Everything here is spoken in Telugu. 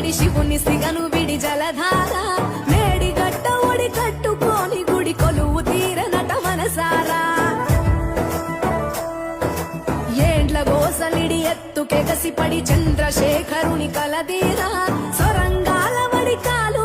ఒడి శివుని సిగను విడి జలధార మేడి గట్ట ఒడి కట్టుకోని గుడి కొలువు తీరనట మనసారా ఏండ్ల గోసలిడి ఎత్తుకెగసి పడి చంద్రశేఖరుని కలదీరా సొరంగాల వడి కాలు